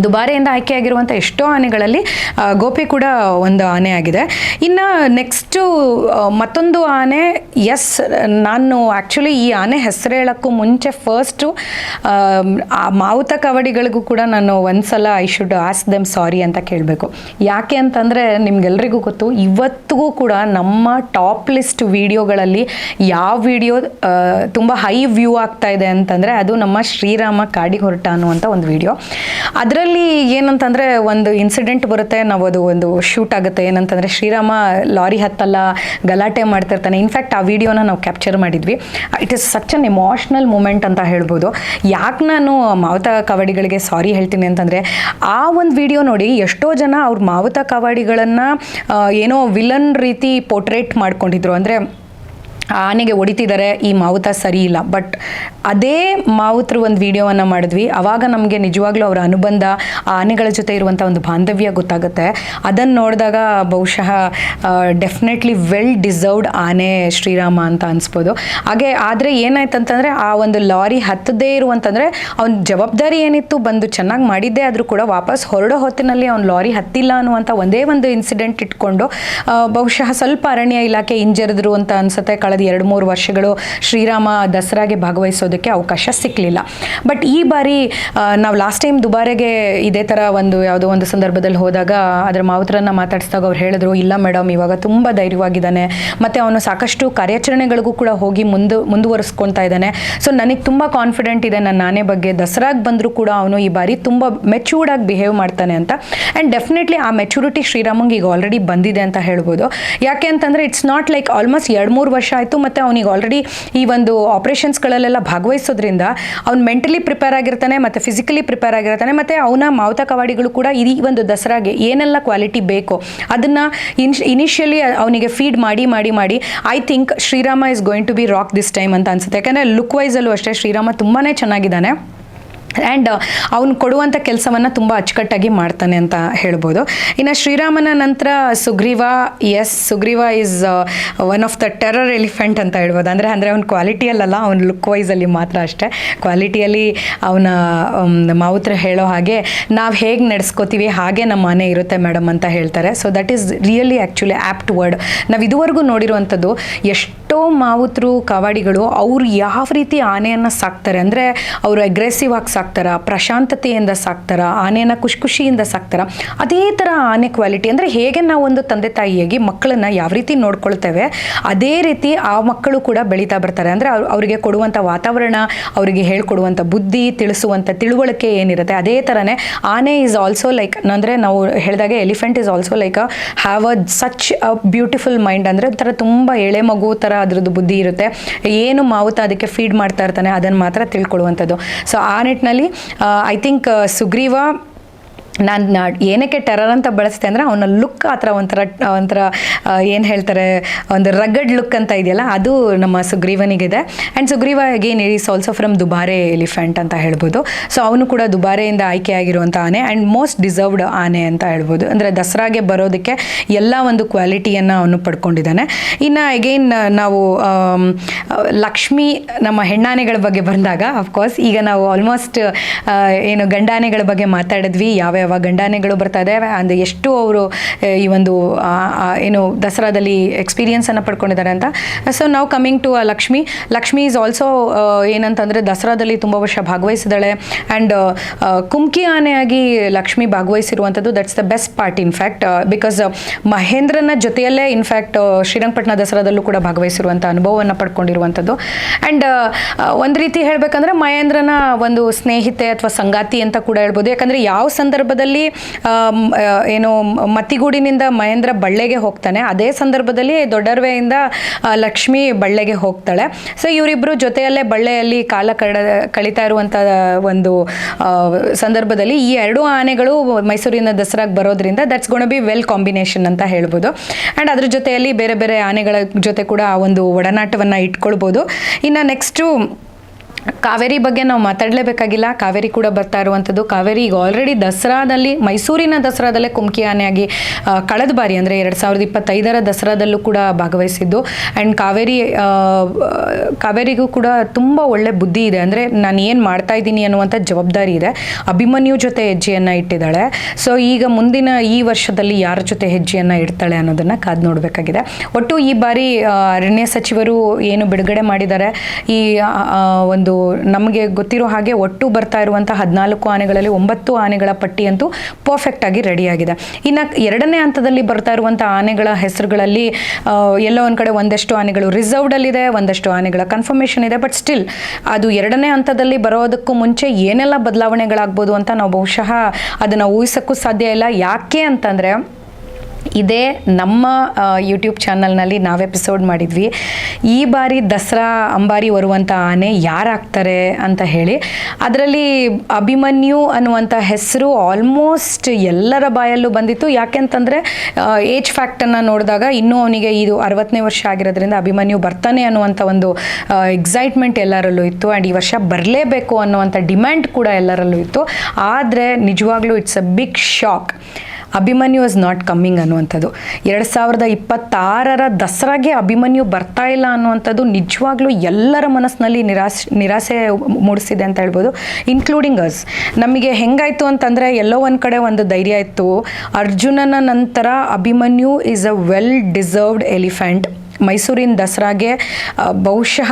ದುಬಾರೆಯಿಂದ ಆಯ್ಕೆಯಾಗಿರುವಂಥ ಎಷ್ಟೋ ಆನೆಗಳಲ್ಲಿ ಗೋಪಿ ಕೂಡ ಒಂದು ಆನೆ ಆಗಿದೆ. ಇನ್ನು ನೆಕ್ಸ್ಟು ಮತ್ತೊಂದು ಆನೆ, ನಾನು ಆ್ಯಕ್ಚುಲಿ ಈ ಆನೆ ಹೆಸರು ಹೇಳೋಕ್ಕೂ ಮುಂಚೆ ಫಸ್ಟು ಆ ಮಾವುತ ಕವಡಿಗಳಿಗೂ ಕೂಡ ನಾನು ಒಂದ್ಸಲ ಐ ಶುಡ್ ಆಸ್ಕ್ ದೆಮ್ ಸಾರಿ ಅಂತ ಕೇಳಬೇಕು. ಯಾಕೆ ಅಂತಂದರೆ ನಿಮ್ಗೆಲ್ರಿಗೂ ಗೊತ್ತು, ಇವತ್ತಿಗೂ ಕೂಡ ನಮ್ಮ ಟಾಪ್ ಲಿಸ್ಟ್ ವಿಡಿಯೋಗಳಲ್ಲಿ ಯಾವ ವಿಡಿಯೋ ತುಂಬ ಹೈ ವ್ಯೂ ಆಗ್ತಾ ಇದೆ ಅಂತಂದರೆ ಅದು ನಮ್ಮ ಶ್ರೀರಾಮ ಕಾಡಿಗೆ ಹೊರಟ ಅನ್ನುವಂಥ ಒಂದು ವಿಡಿಯೋ. ಅದರಲ್ಲಿ ಏನಂತಂದರೆ ಒಂದು ಇನ್ಸಿಡೆಂಟ್ ಬರುತ್ತೆ. ನಾವು ಅದು ಒಂದು ಶೂಟ್ ಆಗುತ್ತೆ. ಏನಂತಂದರೆ ಶ್ರೀರಾಮ ಲಾರಿ ಹತ್ತಲ್ಲ, ಗಲಾಟೆ ಮಾಡ್ತಿರ್ತಾನೆ. ಇನ್ಫ್ಯಾಕ್ಟ್ ಆ ವಿಡಿಯೋನ ನಾವು ಕ್ಯಾಪ್ಚರ್ ಮಾಡಿದ್ವಿ. It is such an emotional moment ಅಂತ ಹೇಳ್ಬೋದು. ಯಾಕೆ ನಾನು ಮಾವುತ ಕವಡಿಗಳಿಗೆ ಸಾರಿ ಹೇಳ್ತೀನಿ ಅಂತಂದರೆ ಆ ಒಂದು ವಿಡಿಯೋ ನೋಡಿ ಎಷ್ಟೋ ಜನ ಅವ್ರ ಮಾವುತ ಕವಡಿಗಳನ್ನು ಏನೋ ವಿಲನ್ ರೀತಿ ಪೋರ್ಟ್ರೇಟ್ ಮಾಡ್ಕೊಂಡಿದ್ರು. ಅಂದರೆ ಆನೆಗೆ ಹೊಡಿತಿದ್ದಾರೆ, ಈ ಮಾವುತ ಸರಿ ಇಲ್ಲ. ಬಟ್ ಅದೇ ಮಾವುತರು ಒಂದು ವಿಡಿಯೋವನ್ನು ಮಾಡಿದ್ವಿ, ಆವಾಗ ನಮಗೆ ನಿಜವಾಗ್ಲೂ ಅವರ ಅನುಬಂಧ, ಆ ಆನೆಗಳ ಜೊತೆ ಇರುವಂಥ ಒಂದು ಬಾಂಧವ್ಯ ಗೊತ್ತಾಗುತ್ತೆ. ಅದನ್ನು ನೋಡಿದಾಗ ಬಹುಶಃ ಡೆಫಿನೆಟ್ಲಿ ವೆಲ್ ಡಿಸರ್ವ್ಡ್ ಆನೆ ಶ್ರೀರಾಮ ಅಂತ ಅನಿಸ್ಬೋದು. ಹಾಗೆ ಆದರೆ ಏನಾಯ್ತಂತಂದರೆ ಆ ಒಂದು ಲಾರಿ ಹತ್ತದೇ ಇರುವಂತಂದರೆ ಅವ್ನ ಜವಾಬ್ದಾರಿ ಏನಿತ್ತು ಬಂದು ಚೆನ್ನಾಗಿ ಮಾಡಿದ್ದೇ ಆದರೂ ಕೂಡ ವಾಪಸ್ ಹೊರಡೋ ಹೊತ್ತಿನಲ್ಲಿ ಅವ್ನು ಲಾರಿ ಹತ್ತಿಲ್ಲ ಅನ್ನುವಂಥ ಒಂದೇ ಒಂದು ಇನ್ಸಿಡೆಂಟ್ ಇಟ್ಕೊಂಡು ಬಹುಶಃ ಸ್ವಲ್ಪ ಅರಣ್ಯ ಇಲಾಖೆ ಹಿಂಜರಿದ್ರು ಅಂತ ಅನಿಸುತ್ತೆ. ಕಳೆದ 2-3 ವರ್ಷಗಳು ಶ್ರೀರಾಮ ದಸರಾಗೆ ಭಾಗವಹಿಸೋದಕ್ಕೆ ಅವಕಾಶ ಸಿಕ್ಕಲಿಲ್ಲ. ಬಟ್ ಈ ಬಾರಿ ನಾವು ಲಾಸ್ಟ್ ಟೈಮ್ ದುಬಾರೆಗೆ ಇದೇ ಥರ ಯಾವುದೋ ಒಂದು ಸಂದರ್ಭದಲ್ಲಿ ಹೋದಾಗ ಅದರ ಮಾವುತರನ್ನು ಮಾತಾಡಿಸಿದಾಗ ಅವ್ರು ಹೇಳಿದ್ರು, ಇಲ್ಲ ಮೇಡಮ್ ಇವಾಗ ತುಂಬ ಧೈರ್ಯವಾಗಿದ್ದಾನೆ, ಮತ್ತು ಅವನು ಸಾಕಷ್ಟು ಕಾರ್ಯಾಚರಣೆಗಳಿಗೂ ಕೂಡ ಹೋಗಿ ಮುಂದುವರಿಸ್ಕೊತಾ ಇದ್ದಾನೆ. ಸೊ ನನಗೆ ತುಂಬ ಕಾನ್ಫಿಡೆಂಟ್ ಇದೆ ನನ್ನ ಆನೆ ಬಗ್ಗೆ. ದಸರಾಗೆ ಬಂದರೂ ಕೂಡ ಅವನು ಈ ಬಾರಿ ತುಂಬ ಮೆಚೂರ್ಡ್ ಆಗಿ ಬಿಹೇವ್ ಮಾಡ್ತಾನೆ ಅಂತ. ಆ್ಯಂಡ್ ಡೆಫಿನೆಟ್ಲಿ ಆ ಮೆಚುರಿಟಿ ಶ್ರೀರಾಮಂಗೆ ಈಗ ಆಲ್ರೆಡಿ ಬಂದಿದೆ ಅಂತ ಹೇಳ್ಬೋದು. ಯಾಕೆ ಅಂತಂದರೆ ಇಟ್ಸ್ ನಾಟ್ ಲೈಕ್ ಆಲ್ಮೋಸ್ಟ್ 2-3 ವರ್ಷ ಆಯಿತು, ಮತ್ತು ಅವನಿಗೆ ಆಲ್ರೆಡಿ ಈ ಒಂದು ಆಪರೇಷನ್ಸ್ಗಳಲ್ಲೆಲ್ಲ ಭಾಗವಹಿಸೋದ್ರಿಂದ ಅವ್ನು ಮೆಂಟಲಿ ಪ್ರಿಪೇರ್ ಆಗಿರ್ತಾನೆ, ಮತ್ತು ಫಿಸಿಕಲಿ ಪ್ರಿಪೇರ್ ಆಗಿರ್ತಾನೆ, ಮತ್ತು ಅವನ ಮಾವುತ ಕವಾಡಿಗಳು ಕೂಡ ಈ ಒಂದು ದಸರಾಗೆ ಏನೆಲ್ಲ ಕ್ವಾಲಿಟಿ ಬೇಕು ಅದನ್ನು ಇನಿಷಿಯಲಿ ಅವನಿಗೆ ಫೀಡ್ ಮಾಡಿ I think Srirama is going to be rock this time ಅಂತ ಅನ್ಸುತ್ತೆ. ಯಾಕಂದರೆ ಲುಕ್ ವೈಸಲ್ಲೂ ಅಷ್ಟೇ ಶ್ರೀರಾಮ ತುಂಬಾ ಚೆನ್ನಾಗಿದ್ದಾನೆ. ಆ್ಯಂಡ್ ಅವನು ಕೊಡುವಂಥ ಕೆಲಸವನ್ನು ತುಂಬ ಅಚ್ಚುಕಟ್ಟಾಗಿ ಮಾಡ್ತಾನೆ ಅಂತ ಹೇಳ್ಬೋದು. ಇನ್ನು ಶ್ರೀರಾಮನ ನಂತರ Sugriva. Sugriva is one of the terror elephant ಅಂತ ಹೇಳ್ಬೋದು. ಅಂದರೆ ಅವ್ನ ಕ್ವಾಲಿಟಿಯಲ್ಲ, ಅವ್ನ ಲುಕ್ ವೈಸಲ್ಲಿ ಮಾತ್ರ ಅಷ್ಟೇ. ಕ್ವಾಲಿಟಿಯಲ್ಲಿ ಅವನ ಮಾವುತರು ಹೇಳೋ ಹಾಗೆ ನಾವು ಹೇಗೆ ನಡೆಸ್ಕೋತೀವಿ ಹಾಗೆ ನಮ್ಮ ಮನೆ ಇರುತ್ತೆ ಮೇಡಮ್ ಅಂತ ಹೇಳ್ತಾರೆ. So that is really actually apt word. ನಾವು ಇದುವರೆಗೂ ನೋಡಿರುವಂಥದ್ದು ಎಷ್ಟೋ ಮಾವುತರು ಕವಾಡಿಗಳು ಅವ್ರು ಯಾವ ರೀತಿ ಆನೆಯನ್ನು ಸಾಕ್ತಾರೆ ಅಂದರೆ ಅವರು ಅಗ್ರೆಸಿವ್ ಆಗಿ ಸಾಕ್ತಾರ, ಪ್ರಶಾಂತತೆಯಿಂದ ಸಾಕ್ತಾರ, ಆನೆಯನ್ನು ಖುಷಿಯಿಂದ ಸಾಕ್ತಾರ. ಅದೇ ಥರ ಆನೆ ಕ್ವಾಲಿಟಿ ಅಂದರೆ ಹೇಗೆ ನಾವು ಒಂದು ತಂದೆ ತಾಯಿಯಾಗಿ ಮಕ್ಕಳನ್ನ ಯಾವ ರೀತಿ ನೋಡ್ಕೊಳ್ತೇವೆ ಅದೇ ರೀತಿ ಆ ಮಕ್ಕಳು ಕೂಡ ಬೆಳೀತಾ ಬರ್ತಾರೆ. ಅಂದರೆ ಅವರಿಗೆ ಕೊಡುವಂಥ ವಾತಾವರಣ, ಅವರಿಗೆ ಹೇಳ್ಕೊಡುವಂಥ ಬುದ್ಧಿ, ತಿಳಿಸುವಂಥ ತಿಳುವಳಿಕೆ ಏನಿರುತ್ತೆ ಅದೇ ಥರನೇ ಆನೆ ಈಸ್ ಆಲ್ಸೋ ಲೈಕ್, ಅಂದರೆ ನಾವು ಹೇಳಿದಾಗೆ elephant is also like have a such a beautiful mind. ಅಂದರೆ ಒಂಥರ ತುಂಬ ಎಳೆ ಮಗು ಥರ ಅದ್ರದ್ದು ಬುದ್ಧಿ ಇರುತ್ತೆ. ಏನು ಮಾವುತ ಅದಕ್ಕೆ ಫೀಡ್ ಮಾಡ್ತಾ ಇರ್ತಾನೆ ಅದನ್ನು ಮಾತ್ರ ತಿಳ್ಕೊಳ್ಳುವಂಥದ್ದು. ಸೊ ಆ ನಿಟ್ಟಿನಲ್ಲಿ ಐ ಥಿಂಕ್ ಸುಗ್ರೀವ ನಾನು ಏನಕ್ಕೆ ಟೆರರ್ ಅಂತ ಬಳಸ್ತೆ ಅಂದರೆ ಅವನ ಲುಕ್ ಆ ಥರ ಒಂಥರ ಏನು ಹೇಳ್ತಾರೆ, ಒಂದು ರಗಡ್ ಲುಕ್ ಅಂತ ಇದೆಯಲ್ಲ ಅದು ನಮ್ಮ ಸುಗ್ರೀವನಿಗಿದೆ. And Sugriva again is also from Dubare elephant ಅಂತ ಹೇಳ್ಬೋದು. ಸೊ ಅವನು ಕೂಡ ದುಬಾರೆಯಿಂದ ಆಯ್ಕೆಯಾಗಿರುವಂಥ ಆನೆ ಆ್ಯಂಡ್ ಮೋಸ್ಟ್ ಡಿಸರ್ವ್ಡ್ ಆನೆ ಅಂತ ಹೇಳ್ಬೋದು. ಅಂದರೆ ದಸರಾಗೆ ಬರೋದಕ್ಕೆ ಎಲ್ಲ ಒಂದು ಕ್ವಾಲಿಟಿಯನ್ನು ಅವನು ಪಡ್ಕೊಂಡಿದ್ದಾನೆ. ಇನ್ನು ಅಗೇನ್ ನಾವು ಲಕ್ಷ್ಮಿ ನಮ್ಮ ಹೆಣ್ಣಾನೆಗಳ ಬಗ್ಗೆ ಬಂದಾಗ ಅಫ್ಕೋರ್ಸ್ ಈಗ ನಾವು ಆಲ್ಮೋಸ್ಟ್ ಏನು ಗಂಡಾನೆಗಳ ಬಗ್ಗೆ ಮಾತಾಡಿದ್ವಿ, ಯಾವ ಗಂಡಾನೆಗಳು ಬರ್ತಾ ಇದೆ, ಅಂದರೆ ಎಷ್ಟು ಅವರು ಈ ಒಂದು ಏನು ದಸರಾದಲ್ಲಿ ಎಕ್ಸ್ಪೀರಿಯನ್ಸನ್ನು ಪಡ್ಕೊಂಡಿದ್ದಾರೆ ಅಂತ. ಸೊ ನಾವು coming to Lakshmi is also ಏನಂತಂದರೆ ದಸರಾದಲ್ಲಿ ತುಂಬ ವರ್ಷ ಭಾಗವಹಿಸಿದಾಳೆ. ಆ್ಯಂಡ್ ಕುಮ್ಕಿ ಆನೆಯಾಗಿ ಲಕ್ಷ್ಮಿ ಭಾಗವಹಿಸಿರುವಂಥದ್ದು that's the best part in fact. Because ಮಹೇಂದ್ರನ ಜೊತೆಯಲ್ಲೇ ಇನ್ಫ್ಯಾಕ್ಟ್ ಶ್ರೀರಂಗಪಟ್ಟಣ ದಸರಾದಲ್ಲೂ ಕೂಡ ಭಾಗವಹಿಸಿರುವಂಥ ಅನುಭವವನ್ನು ಪಡ್ಕೊಂಡಿರುವಂಥದ್ದು. ಆ್ಯಂಡ್ ಒಂದು ರೀತಿ ಹೇಳಬೇಕಂದ್ರೆ ಮಹೇಂದ್ರನ ಒಂದು ಸ್ನೇಹಿತೆ ಅಥವಾ ಸಂಗಾತಿ ಅಂತ ಕೂಡ ಹೇಳ್ಬೋದು. ಯಾಕಂದರೆ ಯಾವ ಸಂದರ್ಭದಲ್ಲಿ ಏನು ಮತ್ತಿಗೂಡಿನಿಂದ ಮಹೇಂದ್ರ ಬಳ್ಳೆಗೆ ಹೋಗ್ತಾನೆ, ಅದೇ ಸಂದರ್ಭದಲ್ಲಿ ದೊಡ್ಡರ್ವೆಯಿಂದ ಲಕ್ಷ್ಮಿ ಬಳ್ಳೆಗೆ ಹೋಗ್ತಾಳೆ. ಸೊ ಇವರಿಬ್ಬರು ಜೊತೆಯಲ್ಲೇ ಬಳ್ಳೆಯಲ್ಲಿ ಕಾಲ ಕಳೀತಾ ಇರುವಂಥ ಒಂದು ಸಂದರ್ಭದಲ್ಲಿ ಈ ಎರಡು ಆನೆಗಳು ಮೈಸೂರಿನ ದಸರಾಗೆ ಬರೋದ್ರಿಂದ ದಟ್ಸ್ ಗೋಣ ಬಿ ವೆಲ್ ಕಾಂಬಿನೇಷನ್ ಅಂತ ಹೇಳ್ಬೋದು. ಆ್ಯಂಡ್ ಅದ್ರ ಜೊತೆಯಲ್ಲಿ ಬೇರೆ ಬೇರೆ ಆನೆಗಳ ಜೊತೆ ಕೂಡ ಆ ಒಂದು ಒಡನಾಟವನ್ನು ಇಟ್ಕೊಳ್ಬೋದು. ಇನ್ನು ನೆಕ್ಸ್ಟು ಕಾವೇರಿ ಬಗ್ಗೆ ನಾವು ಮಾತಾಡಲೇಬೇಕಾಗಿಲ್ಲ. ಕಾವೇರಿ ಕೂಡ ಬರ್ತಾ ಇರುವಂಥದ್ದು. ಕಾವೇರಿ ಈಗ ಆಲ್ರೆಡಿ ದಸರಾದಲ್ಲಿ, ಮೈಸೂರಿನ ದಸರಾದಲ್ಲೇ ಕುಮ್ಕಿ ಆನೆಯಾಗಿ ಕಳೆದ ಬಾರಿ ಅಂದರೆ 2025 ದಸರಾದಲ್ಲೂ ಕೂಡ ಭಾಗವಹಿಸಿದ್ದು. ಆ್ಯಂಡ್ ಕಾವೇರಿಗೂ ಕೂಡ ತುಂಬ ಒಳ್ಳೆ ಬುದ್ಧಿ ಇದೆ. ಅಂದರೆ ನಾನು ಏನು ಮಾಡ್ತಾ ಇದ್ದೀನಿ ಅನ್ನುವಂಥ ಜವಾಬ್ದಾರಿ ಇದೆ. ಅಭಿಮನ್ಯು ಜೊತೆ ಹೆಜ್ಜೆಯನ್ನು ಇಟ್ಟಿದ್ದಾಳೆ. ಸೊ ಈಗ ಮುಂದಿನ ಈ ವರ್ಷದಲ್ಲಿ ಯಾರ ಜೊತೆ ಹೆಜ್ಜೆಯನ್ನು ಇಡ್ತಾಳೆ ಅನ್ನೋದನ್ನು ಕಾದು ನೋಡಬೇಕಾಗಿದೆ. ಒಟ್ಟು ಈ ಬಾರಿ ಅರಣ್ಯ ಸಚಿವರು ಏನು ಬಿಡುಗಡೆ ಮಾಡಿದ್ದಾರೆ, ಈ ಒಂದು ನಮಗೆ ಗೊತ್ತಿರೋ ಹಾಗೆ ಒಟ್ಟು ಬರ್ತಾ ಇರುವಂಥ 14 ಆನೆಗಳಲ್ಲಿ 9 ಆನೆಗಳ ಪಟ್ಟಿಯಂತೂ ಪರ್ಫೆಕ್ಟ್ ಆಗಿ ರೆಡಿಯಾಗಿದೆ. ಇನ್ನು ಎರಡನೇ ಹಂತದಲ್ಲಿ ಬರ್ತಾ ಇರುವಂಥ ಆನೆಗಳ ಹೆಸರುಗಳಲ್ಲಿ ಎಲ್ಲೋ ಒಂದು ಕಡೆ ಒಂದಷ್ಟು ಆನೆಗಳು ರಿಸರ್ವ್ಡಲ್ಲಿದೆ, ಒಂದಷ್ಟು ಆನೆಗಳ ಕನ್ಫರ್ಮೇಷನ್ ಇದೆ. ಬಟ್ ಸ್ಟಿಲ್ ಅದು ಎರಡನೇ ಹಂತದಲ್ಲಿ ಬರೋದಕ್ಕೂ ಮುಂಚೆ ಏನೆಲ್ಲ ಬದಲಾವಣೆಗಳಾಗ್ಬೋದು ಅಂತ ನಾವು ಬಹುಶಃ ಅದನ್ನು ಊಹಿಸೋಕ್ಕೂ ಸಾಧ್ಯ ಇಲ್ಲ. ಯಾಕೆ ಅಂತಂದರೆ ಇದೇ ನಮ್ಮ ಯೂಟ್ಯೂಬ್ ಚಾನಲ್ನಲ್ಲಿ ನಾವು ಎಪಿಸೋಡ್ ಮಾಡಿದ್ವಿ. ಈ ಬಾರಿ ದಸರಾ ಅಂಬಾರಿ ಹೊರುವಂಥ ಆನೆ ಯಾರಾಗ್ತಾರೆ ಅಂತ ಹೇಳಿ. ಅದರಲ್ಲಿ ಅಭಿಮನ್ಯು ಅನ್ನುವಂಥ ಹೆಸರು ಆಲ್ಮೋಸ್ಟ್ ಎಲ್ಲರ ಬಾಯಲ್ಲೂ ಬಂದಿತ್ತು. ಯಾಕೆಂತಂದರೆ ಏಜ್ ಫ್ಯಾಕ್ಟನ್ನು ನೋಡಿದಾಗ ಇನ್ನೂ ಅವನಿಗೆ ಇದು 60ನೇ ವರ್ಷ ಆಗಿರೋದ್ರಿಂದ ಅಭಿಮನ್ಯು ಬರ್ತಾನೆ ಅನ್ನುವಂಥ ಒಂದು ಎಕ್ಸೈಟ್ಮೆಂಟ್ ಎಲ್ಲರಲ್ಲೂ ಇತ್ತು. ಆ್ಯಂಡ್ ಈ ವರ್ಷ ಬರಲೇಬೇಕು ಅನ್ನುವಂಥ ಡಿಮ್ಯಾಂಡ್ ಕೂಡ ಎಲ್ಲರಲ್ಲೂ ಇತ್ತು. ಆದರೆ ನಿಜವಾಗ್ಲೂ it's a big shock, Abhimanyu is not coming ಅನ್ನುವಂಥದ್ದು. 2026 ದಸರಾಗೆ ಅಭಿಮನ್ಯು ಬರ್ತಾ ಇಲ್ಲ ಅನ್ನುವಂಥದ್ದು ನಿಜವಾಗ್ಲೂ ಎಲ್ಲರ ಮನಸ್ಸಿನಲ್ಲಿ ನಿರಾಸೆ ಮೂಡಿಸಿದೆ ಅಂತ ಹೇಳ್ಬೋದು, ಇನ್ಕ್ಲೂಡಿಂಗ್ ಅಸ್. ನಮಗೆ ಹೆಂಗಾಯಿತು ಅಂತಂದರೆ ಎಲ್ಲೋ ಒಂದು ಕಡೆ ಒಂದು ಧೈರ್ಯ ಇತ್ತು, ಅರ್ಜುನನ ನಂತರ Abhimanyu is a well deserved elephant. ಮೈಸೂರಿನ ದಸರಾಗೆ ಬಹುಶಃ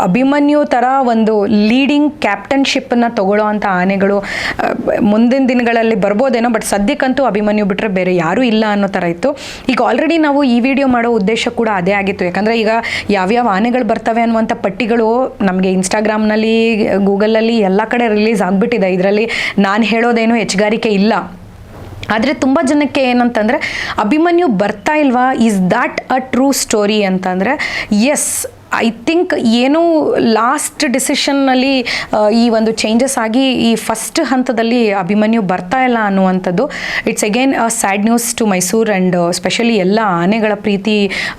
ಅಭಿಮನ್ಯು ಥರ ಒಂದು ಲೀಡಿಂಗ್ ಕ್ಯಾಪ್ಟನ್ಶಿಪ್ಪನ್ನು ತಗೊಳ್ಳೋ ಅಂಥ ಆನೆಗಳು ಮುಂದಿನ ದಿನಗಳಲ್ಲಿ ಬರ್ಬೋದೇನೋ, ಬಟ್ ಸದ್ಯಕ್ಕಂತೂ ಅಭಿಮನ್ಯು ಬಿಟ್ಟರೆ ಬೇರೆ ಯಾರೂ ಇಲ್ಲ ಅನ್ನೋ ಥರ ಇತ್ತು. ಈಗ ಆಲ್ರೆಡಿ ನಾವು ಈ ವಿಡಿಯೋ ಮಾಡೋ ಉದ್ದೇಶ ಕೂಡ ಅದೇ ಆಗಿತ್ತು. ಯಾಕಂದರೆ ಈಗ ಯಾವ್ಯಾವ ಆನೆಗಳು ಬರ್ತವೆ ಅನ್ನುವಂಥ ಪಟ್ಟಿಗಳು ನಮಗೆ ಇನ್ಸ್ಟಾಗ್ರಾಮ್ನಲ್ಲಿ, ಗೂಗಲಲ್ಲಿ ಎಲ್ಲ ಕಡೆ ರಿಲೀಸ್ ಆಗಿಬಿಟ್ಟಿದೆ. ಇದರಲ್ಲಿ ನಾನು ಹೇಳೋದೇನು ಹೆಚ್ಚುಗಾರಿಕೆ ಇಲ್ಲ. ಆದರೆ ತುಂಬ ಜನಕ್ಕೆ ಏನಂತಂದರೆ ಅಭಿಮನ್ಯು ಬರ್ತಾ ಇಲ್ವಾ, is that a true story ಅಂತಂದರೆ ಎಸ್, ಐ ಥಿಂಕ್ ಏನೋ ಲಾಸ್ಟ್ ಡಿಸಿಷನ್ನಲ್ಲಿ ಈ ಒಂದು ಚೇಂಜಸ್ ಆಗಿ ಈ ಫಸ್ಟ್ ಹಂತದಲ್ಲಿ ಅಭಿಮನ್ಯು ಬರ್ತಾ ಇಲ್ಲ ಅನ್ನುವಂಥದ್ದು it's again a sad news to Mysuru and specially ಎಲ್ಲ ಆನೆಗಳ ಪ್ರೀತಿ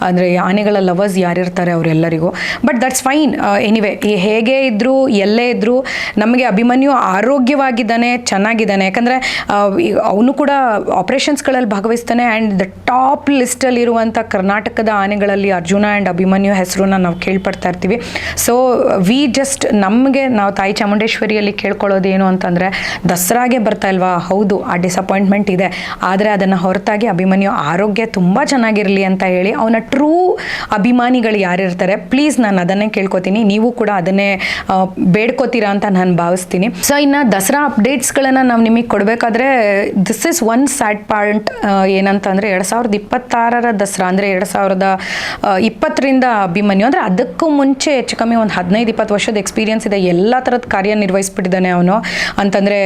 ಅಂದರೆ ಆನೆಗಳ ಲವರ್ಸ್ ಯಾರಿರ್ತಾರೆ ಅವರೆಲ್ಲರಿಗೂ. But that's fine. ಎನಿವೆ, ಹೇಗೆ ಇದ್ದರೂ ಎಲ್ಲೇ ಇದ್ದರೂ ನಮಗೆ ಅಭಿಮನ್ಯು ಆರೋಗ್ಯವಾಗಿದ್ದಾನೆ, ಚೆನ್ನಾಗಿದ್ದಾನೆ. ಯಾಕಂದರೆ ಅವನು ಕೂಡ ಆಪ್ರೇಷನ್ಸ್ಗಳಲ್ಲಿ ಭಾಗವಹಿಸ್ತಾನೆ. ಆ್ಯಂಡ್ ದ ಟಾಪ್ ಲಿಸ್ಟಲ್ಲಿರುವಂಥ ಕರ್ನಾಟಕದ ಆನೆಗಳಲ್ಲಿ ಅರ್ಜುನ ಆ್ಯಂಡ್ ಅಭಿಮನ್ಯು ಹೆಸರನ್ನ ನಾವು ಕೇಳ್ಪಡ್ತಾ ಇರ್ತೀವಿ. ಸೊ ನಾವು ತಾಯಿ ಚಾಮುಂಡೇಶ್ವರಿಯಲ್ಲಿ ಕೇಳ್ಕೊಳ್ಳೋದೇನು ಅಂತಂದರೆ ದಸರಾಗೆ ಬರ್ತಾ ಇಲ್ವಾ, ಹೌದು ಆ ಡಿಸಪಾಯಿಂಟ್ಮೆಂಟ್ ಇದೆ, ಆದರೆ ಅದನ್ನು ಹೊರತಾಗಿ ಅಭಿಮನ್ಯು ಆರೋಗ್ಯ ತುಂಬ ಚೆನ್ನಾಗಿರಲಿ ಅಂತ ಹೇಳಿ ಅವನ ಟ್ರೂ ಅಭಿಮಾನಿಗಳು ಯಾರಿರ್ತಾರೆ ಪ್ಲೀಸ್ ನಾನು ಅದನ್ನೇ ಕೇಳ್ಕೊತೀನಿ. ನೀವು ಕೂಡ ಅದನ್ನೇ ಬೇಡ್ಕೋತೀರಾ ಅಂತ ನಾನು ಭಾವಿಸ್ತೀನಿ. ಸೊ ಇನ್ನು ದಸರಾ ಅಪ್ಡೇಟ್ಸ್ಗಳನ್ನು ನಾವು ನಿಮಗೆ ಕೊಡಬೇಕಾದ್ರೆ this is one sad point. ಏನಂತಂದರೆ 2026 ದಸರಾ ಅಂದರೆ 2020ರಿಂದ ಅಭಿಮನ್ಯು ಅಂದರೆ ಅದಕ್ಕೂ ಮುಂಚೆ ಹೆಚ್ಚು ಕಮ್ಮಿ ಒಂದು 15-20 ವರ್ಷದ ಎಕ್ಸ್ಪೀರಿಯನ್ಸ್ ಇದೆ. ಎಲ್ಲ ಥರದ ಕಾರ್ಯನಿರ್ವಹಿಸ್ಬಿಟ್ಟಿದ್ದಾನೆ ಅವನು. ಅಂತಂದರೆ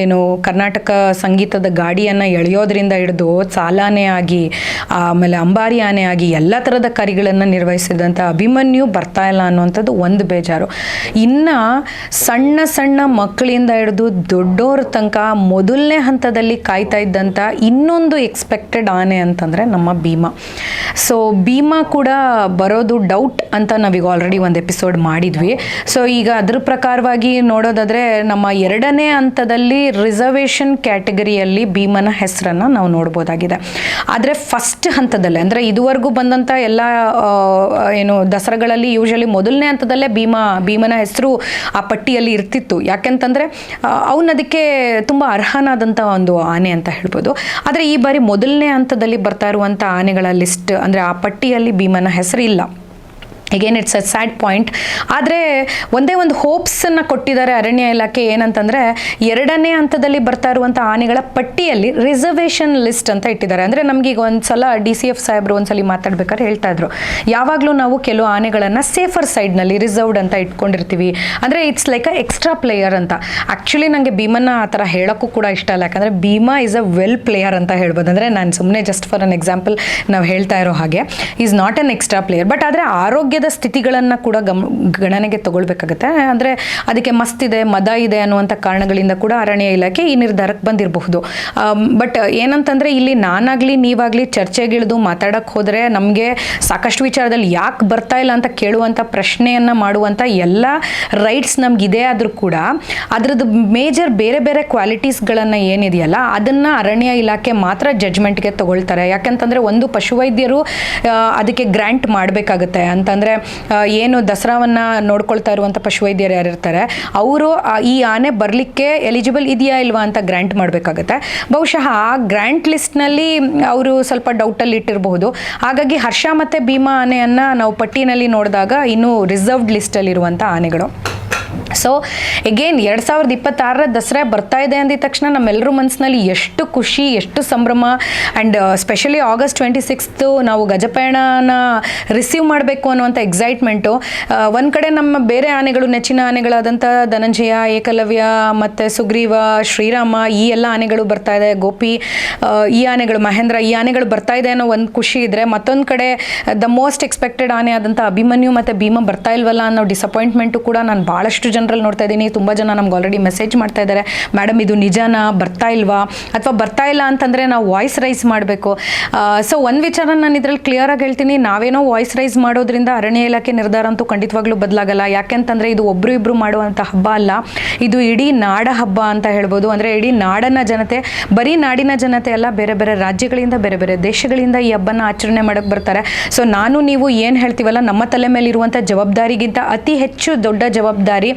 ಏನು ಕರ್ನಾಟಕ ಸಂಗೀತದ ಗಾಡಿಯನ್ನು ಎಳೆಯೋದ್ರಿಂದ ಹಿಡಿದು ಚಾಲನೆ ಆಗಿ ಆಮೇಲೆ ಅಂಬಾರಿ ಆನೆ ಆಗಿ ಎಲ್ಲ ಥರದ ಕಾರ್ಯಗಳನ್ನು ನಿರ್ವಹಿಸಿದಂಥ ಅಭಿಮನ್ಯು ಬರ್ತಾ ಇಲ್ಲ ಅನ್ನುವಂಥದ್ದು ಒಂದು ಬೇಜಾರು. ಇನ್ನು ಸಣ್ಣ ಸಣ್ಣ ಮಕ್ಕಳಿಂದ ಹಿಡಿದು ದೊಡ್ಡೋರ ತನಕ ಮೊದಲನೇ ಹಂತದಲ್ಲಿ ಕಾಯ್ತಾ ಇದ್ದಂಥ ಇನ್ನೊಂದು ಎಕ್ಸ್ಪೆಕ್ಟೆಡ್ ಆನೆ ಅಂತಂದರೆ ನಮ್ಮ ಭೀಮಾ. ಸೊ ಭೀಮಾ ಕೂಡ ಬರೋದು ಡೌಟ್ ಅಂತ ನಾವೀಗ ಆಲ್ರೆಡಿ ಒಂದು ಎಪಿಸೋಡ್ ಮಾಡಿದ್ವಿ. ಸೊ ಈಗ ಅದ್ರ ಪ್ರಕಾರವಾಗಿ ನೋಡೋದಾದರೆ ನಮ್ಮ 2ನೇ ಹಂತದಲ್ಲಿ ರಿಸರ್ವೇಷನ್ ಕ್ಯಾಟಗರಿಯಲ್ಲಿ ಭೀಮನ ಹೆಸರನ್ನು ನಾವು ನೋಡ್ಬೋದಾಗಿದೆ. ಆದರೆ ಫಸ್ಟ್ ಹಂತದಲ್ಲೇ ಅಂದರೆ ಇದುವರೆಗೂ ಬಂದಂಥ ಎಲ್ಲ ಏನು ದಸರಾಗಳಲ್ಲಿ ಯೂಶಲಿ ಮೊದಲನೇ ಹಂತದಲ್ಲೇ ಭೀಮನ ಹೆಸರು ಆ ಪಟ್ಟಿಯಲ್ಲಿ ಇರ್ತಿತ್ತು. ಯಾಕೆಂತಂದರೆ ಅವನದಕ್ಕೆ ತುಂಬ ಅರ್ಹನಾದಂಥ ಒಂದು ಆನೆ ಅಂತ ಹೇಳ್ಬೋದು. ಆದರೆ ಈ ಬಾರಿ ಮೊದಲನೇ ಹಂತದಲ್ಲಿ ಬರ್ತಾ ಇರುವಂಥ ಆನೆಗಳ ಲಿಸ್ಟ್ ಅಂದರೆ ಆ ಪಟ್ಟಿಯಲ್ಲಿ ಭೀಮನ ಹೆಸರು ಇಲ್ಲ. Again it's a sad point. ಆದರೆ ಒಂದೇ ಒಂದು ಹೋಪ್ಸನ್ನು ಕೊಟ್ಟಿದ್ದಾರೆ ಅರಣ್ಯ ಇಲಾಖೆ. ಏನಂತಂದರೆ 2ನೇ ಹಂತದಲ್ಲಿ ಬರ್ತಾ ಇರುವಂಥ ಆನೆಗಳ ಪಟ್ಟಿಯಲ್ಲಿ ರಿಸರ್ವೇಷನ್ ಲಿಸ್ಟ್ ಅಂತ ಇಟ್ಟಿದ್ದಾರೆ. ಅಂದರೆ ನಮಗೆ ಈಗ ಒಂದು ಸಲ DCF ಸಾಹೇಬರು ಒಂದ್ಸಲ ಮಾತಾಡ್ಬೇಕಾದ್ರೆ ಹೇಳ್ತಾ ಇದ್ರು, ಯಾವಾಗಲೂ ನಾವು ಕೆಲವು ಆನೆಗಳನ್ನು ಸೇಫರ್ ಸೈಡ್ನಲ್ಲಿ ರಿಸರ್ವ್ಡ್ ಅಂತ ಇಟ್ಕೊಂಡಿರ್ತೀವಿ. ಅಂದರೆ it's like a extra player ಅಂತ. ಆ್ಯಕ್ಚುಲಿ ನನಗೆ ಭೀಮನ್ನ ಆ ಥರ ಹೇಳೋಕ್ಕೂ ಕೂಡ ಇಷ್ಟ ಇಲ್ಲ. ಯಾಕಂದರೆ Bhima is a well player ಅಂತ ಹೇಳ್ಬೋದು. ಅಂದರೆ ನಾನು ಸುಮ್ಮನೆ ಜಸ್ಟ್ ಫಾರ್ ಅನ್ ಎಕ್ಸಾಂಪಲ್ ನಾವು ಹೇಳ್ತಾ ಇರೋ ಹಾಗೆ is not an extra player. But ಆದರೆ ಆರೋಗ್ಯ ಸ್ಥಿತಿಗಳನ್ನು ಕೂಡ ಗಣನೆಗೆ ತಗೊಳ್ಬೇಕಾಗತ್ತೆ. ಅಂದರೆ ಅದಕ್ಕೆ ಮಸ್ತಿದೆ, ಮದ ಇದೆ ಅನ್ನುವಂಥ ಕಾರಣಗಳಿಂದ ಕೂಡ ಅರಣ್ಯ ಇಲಾಖೆ ಈ ನಿರ್ಧಾರಕ್ಕೆ ಬಂದಿರಬಹುದು. ಬಟ್ ಏನಂತಂದರೆ ಇಲ್ಲಿ ನಾನಾಗಲಿ ನೀವಾಗಲಿ ಚರ್ಚೆಗಿಳಿದು ಮಾತಾಡೋಕ್ಕೆ ಹೋದರೆ ನಮಗೆ ಸಾಕಷ್ಟು ವಿಚಾರದಲ್ಲಿ ಯಾಕೆ ಬರ್ತಾ ಇಲ್ಲ ಅಂತ ಕೇಳುವಂಥ ಪ್ರಶ್ನೆಯನ್ನು ಮಾಡುವಂಥ ಎಲ್ಲ ರೈಟ್ಸ್ ನಮಗಿದೆ. ಆದರೂ ಕೂಡ ಅದರದ್ದು ಮೇಜರ್ ಬೇರೆ ಬೇರೆ ಕ್ವಾಲಿಟೀಸ್ಗಳನ್ನು ಏನಿದೆಯಲ್ಲ ಅದನ್ನು ಅರಣ್ಯ ಇಲಾಖೆ ಮಾತ್ರ ಜಡ್ಜ್ಮೆಂಟ್ಗೆ ತಗೊಳ್ತಾರೆ. ಯಾಕಂತಂದರೆ ಒಂದು ಪಶುವೈದ್ಯರು ಅದಕ್ಕೆ ಗ್ರ್ಯಾಂಟ್ ಮಾಡಬೇಕಾಗುತ್ತೆ. ಅಂತಂದರೆ ಏನು ದಸರಾವನ್ನು ನೋಡ್ಕೊಳ್ತಾ ಇರುವಂಥ ಪಶುವೈದ್ಯರು ಯಾರಿರ್ತಾರೆ ಅವರು ಈ ಆನೆ ಬರಲಿಕ್ಕೆ ಎಲಿಜಿಬಲ್ ಇದೆಯಾ ಇಲ್ವಾ ಅಂತ ಗ್ರ್ಯಾಂಟ್ ಮಾಡಬೇಕಾಗತ್ತೆ. ಬಹುಶಃ ಆ ಗ್ರ್ಯಾಂಟ್ ಲಿಸ್ಟ್ನಲ್ಲಿ ಅವರು ಸ್ವಲ್ಪ ಡೌಟಲ್ಲಿ ಇಟ್ಟಿರಬಹುದು. ಹಾಗಾಗಿ ಹರ್ಷ ಮತ್ತು ಭೀಮಾ ಆನೆಯನ್ನು ನಾವು ಪಟ್ಟಿನಲ್ಲಿ ನೋಡಿದಾಗ ಇನ್ನೂ ರಿಸರ್ವ್ಡ್ ಲಿಸ್ಟಲ್ಲಿರುವಂಥ ಆನೆಗಳು. ಸೊ ಎಗೇನ್ 2026 ದಸರಾ ಬರ್ತಾ ಇದೆ ಅಂದಿದ ತಕ್ಷಣ ನಮ್ಮೆಲ್ಲರ ಮನಸ್ಸಿನಲ್ಲಿ ಎಷ್ಟು ಖುಷಿ, ಎಷ್ಟು ಸಂಭ್ರಮ. ಆ್ಯಂಡ್ ಸ್ಪೆಷಲಿ August 26 ನಾವು ಗಜಪಯಣನ ರಿಸೀವ್ ಮಾಡಬೇಕು ಅನ್ನುವಂಥ ಎಕ್ಸೈಟ್ಮೆಂಟು. ಒಂದು ಕಡೆ ನಮ್ಮ ಬೇರೆ ಆನೆಗಳು, ನೆಚ್ಚಿನ ಆನೆಗಳಾದಂಥ ಧನಂಜಯ, ಏಕಲವ್ಯ ಮತ್ತು ಸುಗ್ರೀವ, ಶ್ರೀರಾಮ, ಈ ಎಲ್ಲ ಆನೆಗಳು ಬರ್ತಾ ಇದೆ, ಗೋಪಿ, ಈ ಆನೆಗಳು, ಮಹೇಂದ್ರ, ಈ ಆನೆಗಳು ಬರ್ತಾ ಇದೆ ಅನ್ನೋ ಒಂದು ಖುಷಿ ಇದ್ದರೆ, ಮತ್ತೊಂದು ಕಡೆ ದ ಮೋಸ್ಟ್ ಎಕ್ಸ್ಪೆಕ್ಟೆಡ್ ಆನೆ ಆದಂಥ ಅಭಿಮನ್ಯು ಮತ್ತು ಭೀಮ ಬರ್ತಾ ಇಲ್ವಲ್ಲ ಅನ್ನೋ ಡಿಸಪಾಯಿಂಟ್ಮೆಂಟು ಕೂಡ ನಾನು ಭಾಳಷ್ಟು ಜನರಲ್ಲಿ ನೋಡ್ತಾ ಇದ್ದೀನಿ. ತುಂಬ ಜನ ನಮ್ಗೆ ಆಲ್ರೆಡಿ ಮೆಸೇಜ್ ಮಾಡ್ತಾ ಇದ್ದಾರೆ, ಮೇಡಮ್ ಇದು ನಿಜನಾ, ಬರ್ತಾ ಇಲ್ವಾ, ಅಥವಾ ಬರ್ತಾ ಇಲ್ಲ ಅಂತಂದರೆ ನಾವು ವಾಯ್ಸ್ ರೈಸ್ ಮಾಡಬೇಕು. ಸೊ ಒಂದು ವಿಚಾರ ನಾನು ಇದರಲ್ಲಿ ಕ್ಲಿಯರಾಗಿ ಹೇಳ್ತೀನಿ, ನಾವೇನೋ ವಾಯ್ಸ್ ರೈಸ್ ಮಾಡೋದ್ರಿಂದ ಅರಣ್ಯ ಇಲಾಖೆ ನಿರ್ಧಾರ ಅಂತೂ ಖಂಡಿತವಾಗ್ಲೂ ಬದಲಾಗಲ್ಲ. ಯಾಕೆಂತಂದರೆ ಇದು ಒಬ್ಬರು ಇಬ್ಬರು ಮಾಡುವಂಥ ಹಬ್ಬ ಅಲ್ಲ, ಇದು ಇಡೀ ನಾಡ ಹಬ್ಬ ಅಂತ ಹೇಳ್ಬೋದು. ಅಂದರೆ ಇಡೀ ನಾಡನ ಜನತೆ, ಬರೀ ನಾಡಿನ ಜನತೆ ಅಲ್ಲ, ಬೇರೆ ಬೇರೆ ರಾಜ್ಯಗಳಿಂದ, ಬೇರೆ ಬೇರೆ ದೇಶಗಳಿಂದ ಈ ಹಬ್ಬನ ಆಚರಣೆ ಮಾಡೋಕ್ಕೆ ಬರ್ತಾರೆ. ಸೊ ನಾನು ನೀವು ಏನು ಹೇಳ್ತೀವಲ್ಲ, ನಮ್ಮ ತಲೆ ಮೇಲೆ ಇರುವಂಥ ಜವಾಬ್ದಾರಿಗಿಂತ ಅತಿ ಹೆಚ್ಚು ದೊಡ್ಡ ಜವಾಬ್ದಾರಿ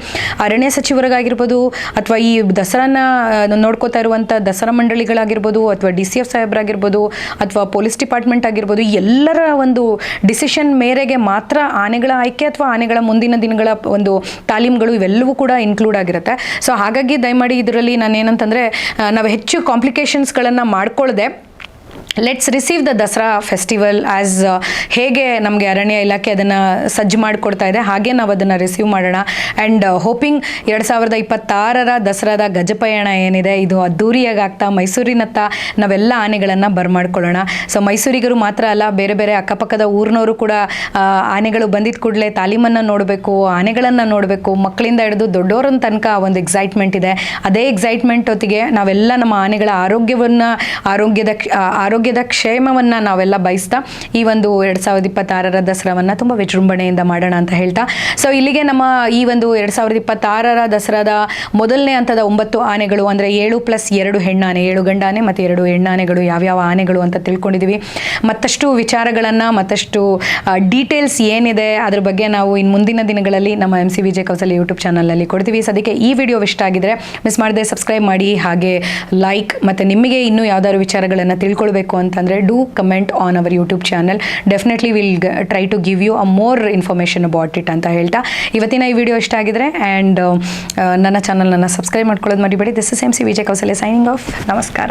ಅರಣ್ಯ ಸಚಿವರಿಗಾಗಿರ್ಬೋದು, ಅಥವಾ ಈ ದಸರಾನ ನೋಡ್ಕೋತಾ ಇರುವಂಥ ದಸರಾ ಮಂಡಳಿಗಳಾಗಿರ್ಬೋದು, ಅಥವಾ DCF ಸಾಹೇಬ್ರಾಗಿರ್ಬೋದು, ಅಥವಾ ಪೊಲೀಸ್ ಡಿಪಾರ್ಟ್ಮೆಂಟ್ ಆಗಿರ್ಬೋದು, ಎಲ್ಲರ ಒಂದು ಡಿಸಿಷನ್ ಮೇರೆಗೆ ಮಾತ್ರ ಆನೆಗಳ ಆಯ್ಕೆ ಅಥವಾ ಆನೆಗಳ ಮುಂದಿನ ದಿನಗಳ ಒಂದು ತಾಲೀಮ್ಗಳು ಇವೆಲ್ಲವೂ ಕೂಡ ಇನ್ಕ್ಲೂಡ್ ಆಗಿರುತ್ತೆ. ಸೊ ಹಾಗಾಗಿ ದಯಮಾಡಿ ಇದರಲ್ಲಿ ನಾನು ಏನಂತಂದರೆ, ನಾವು ಹೆಚ್ಚು ಕಾಂಪ್ಲಿಕೇಶನ್ಸ್ಗಳನ್ನು ಮಾಡ್ಕೊಳ್ಳದೆ let's receive the Dasara festival as ಹೇಗೆ ನಮಗೆ ಅರಣ್ಯ ಇಲಾಖೆ ಅದನ್ನು ಸಜ್ಜು ಮಾಡಿಕೊಡ್ತಾ ಇದೆ ಹಾಗೆ ನಾವು ಅದನ್ನು ರಿಸೀವ್ ಮಾಡೋಣ. ಆ್ಯಂಡ್ ಹೋಪಿಂಗ್ 2026 ದಸರಾದ ಗಜಪಯಣ ಏನಿದೆ ಇದು ಅದ್ದೂರಿಯಾಗಿ ಆಗ್ತಾ ಮೈಸೂರಿನತ್ತ ನಾವೆಲ್ಲ ಆನೆಗಳನ್ನು ಬರಮಾಡ್ಕೊಳ್ಳೋಣ. ಸೊ ಮೈಸೂರಿಗರು ಮಾತ್ರ ಅಲ್ಲ, ಬೇರೆ ಬೇರೆ ಅಕ್ಕಪಕ್ಕದ ಊರಿನವರು ಕೂಡ ಆನೆಗಳು ಬಂದಿದ್ದ ಕೂಡಲೇ ತಾಲೀಮನ್ನು ನೋಡಬೇಕು, ಆನೆಗಳನ್ನು ನೋಡಬೇಕು, ಮಕ್ಕಳಿಂದ ಹಿಡಿದು ದೊಡ್ಡವರ ತನಕ ಒಂದು ಎಕ್ಸೈಟ್ಮೆಂಟ್ ಇದೆ. ಅದೇ ಎಕ್ಸೈಟ್ಮೆಂಟ್ ಹೊತ್ತಿಗೆ ನಾವೆಲ್ಲ ನಮ್ಮ ಆನೆಗಳ ಆರೋಗ್ಯದ ಕ್ಷೇಮವನ್ನು ನಾವೆಲ್ಲ ಬಯಸ್ತಾ ಈ ಒಂದು 2026 ದಸರಾವನ್ನು ತುಂಬ ವಿಜೃಂಭಣೆಯಿಂದ ಮಾಡೋಣ ಅಂತ ಹೇಳ್ತಾ, ಸೊ ಇಲ್ಲಿಗೆ ನಮ್ಮ ಈ ಒಂದು 2026 ದಸರಾದ ಮೊದಲನೇ ಹಂತದ 9 ಆನೆಗಳು, ಅಂದರೆ 7+2 ಹೆಣ್ಣಾನೆ, 7 ಗಂಡಾನೆ ಮತ್ತು 2 ಹೆಣ್ಣಾನೆಗಳು ಯಾವ್ಯಾವ ಆನೆಗಳು ಅಂತ ತಿಳ್ಕೊಂಡಿದ್ದೀವಿ. ಮತ್ತಷ್ಟು ವಿಚಾರಗಳನ್ನು, ಮತ್ತಷ್ಟು ಡೀಟೇಲ್ಸ್ ಏನಿದೆ ಅದ್ರ ಬಗ್ಗೆ ನಾವು ಇನ್ನು ಮುಂದಿನ ದಿನಗಳಲ್ಲಿ ನಮ್ಮ MCVJ ಕೌಸಲ್ಯ ಯೂಟ್ಯೂಬ್ ಚಾನಲಲ್ಲಿ ಕೊಡ್ತೀವಿ. ಸದ್ಯಕ್ಕೆ ಈ ವಿಡಿಯೋ ಇಷ್ಟ ಆಗಿದ್ರೆ ಮಿಸ್ ಮಾಡದೆ ಸಬ್ಸ್ಕ್ರೈಬ್ ಮಾಡಿ, ಹಾಗೆ ಲೈಕ್, ಮತ್ತು ನಿಮಗೆ ಇನ್ನೂ ಯಾವ್ದಾದ್ರು ವಿಚಾರಗಳನ್ನು ತಿಳ್ಕೊಳ್ಬೇಕು ಅಂತಂದರೆ do comment on our YouTube channel. Definitely will try to give you a more information about it ಅಂತ ಹೇಳ್ತಾ, ಇವತ್ತಿನ ಈ ವಿಡಿಯೋ ಇಷ್ಟ ಆಗಿದ್ರೆ ಆ್ಯಂಡ್ ನನ್ನ ಚಾನಲ್ನ ಸಬ್ಸ್ಕ್ರೈಬ್ ಮಾಡ್ಕೊಳ್ಳೋದು ಮರಿಬೇಡಿ. This is MCVJ Kausalya signing off. ನಮಸ್ಕಾರ.